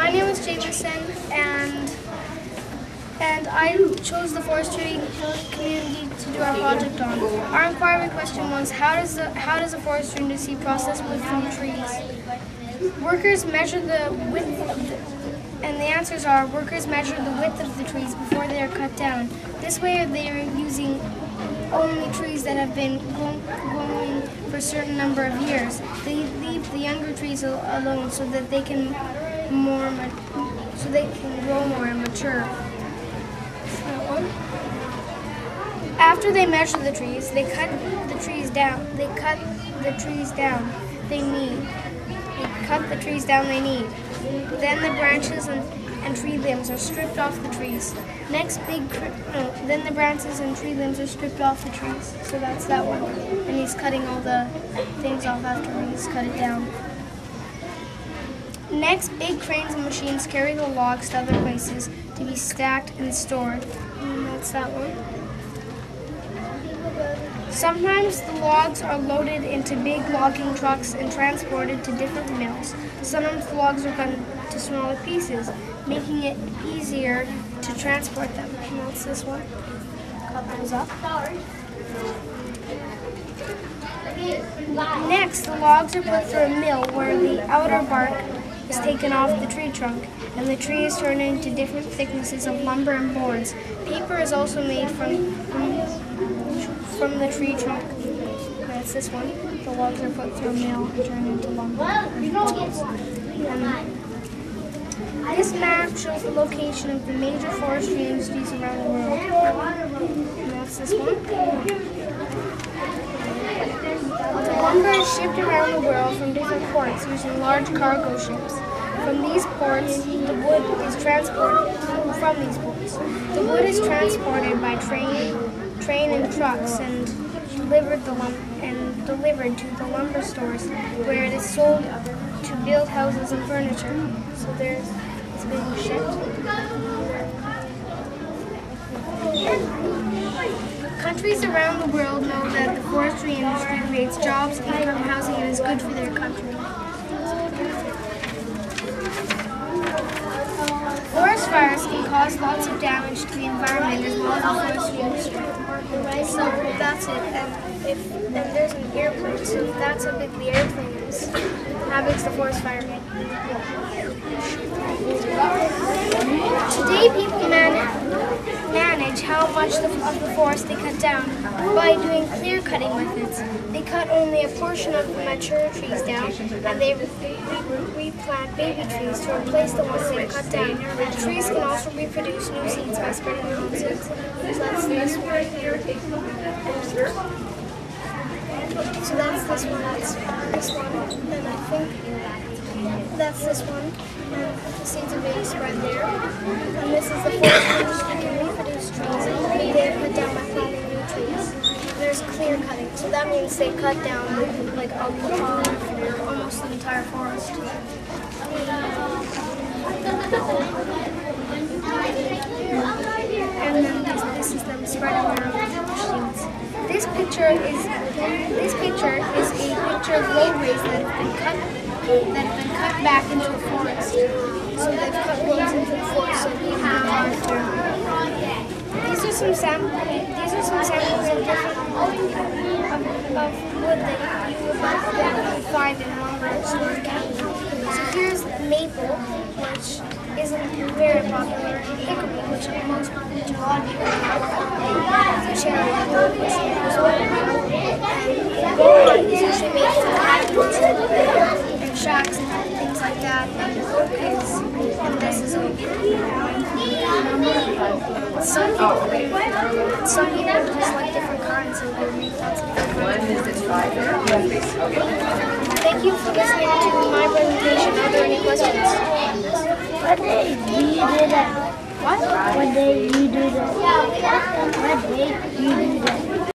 My name is Jameson, and I chose the forestry community to do our project on. Our inquiry question was, how does the forestry industry process wood from trees? Workers measure the width of and the answers are, workers measure the width of the trees before they are cut down. This way they are using only trees that have been growing for a certain number of years. They leave the younger trees alone so that they can grow more and mature. After they measure the trees, they cut the trees down. They cut the trees down they need. Then the branches and tree limbs are stripped off the trees. Then the branches and tree limbs are stripped off the trees. So that's that one. And he's cutting all the things off after he's cut it down. Next, big cranes and machines carry the logs to other places to be stacked and stored. And that's that one. Sometimes the logs are loaded into big logging trucks and transported to different mills. Sometimes the logs are cut into smaller pieces, making it easier to transport them. And that's this one. Cut those up. Next, the logs are put through a mill where the outer bark is taken off the tree trunk, and the tree is turned into different thicknesses of lumber and boards. Paper is also made from the tree trunk. That's this one. The logs are put through a mill and turned into lumber and boards. This map shows the location of the major forestry industries around the world. And that's this one. The lumber is shipped around the world from different ports using large cargo ships. From these ports, the wood is transported by train and trucks and delivered to the lumber stores, where it is sold to build houses and furniture. So it's being shipped. Countries around the world know that the forestry industry creates jobs, income, housing, and is good for their country. Forest fires can cause lots of damage to the environment as well as the forestry industry. So that's it. And there's an airplane, so that's how big the airplane is. How big's the forest fire? Today people manage how much of the forest they cut down by doing clear cutting methods. They cut only a portion of the mature trees down, and they replant baby trees to replace the ones they cut down. The trees can also reproduce new seeds by spreading their own seeds. So that's this one. So that's this one, and I think that's this one. And the seeds are being spread there. And this is the forest industry can reproduce trees, and they cut down by planting new trees. There's clear cutting, so that means they cut down like almost the entire forest. And then this is them spreading their own machines. This picture is a picture of roadways that have been cut back into the forest. So they've cut roads into the forest so people can walk through. These are some samples of different of wood that you would find in lumber stores. So here's maple, which isn't very popular. Hickory, which a lot of people have. Cherry, which is and gold is usually made from cabins and shacks and things like that. And oak and this is oak. Some people just like different kinds, so they make lots of different kinds. Thank you for listening to my presentation. Are there any questions? What day you do that? What day you do that? What day you do that?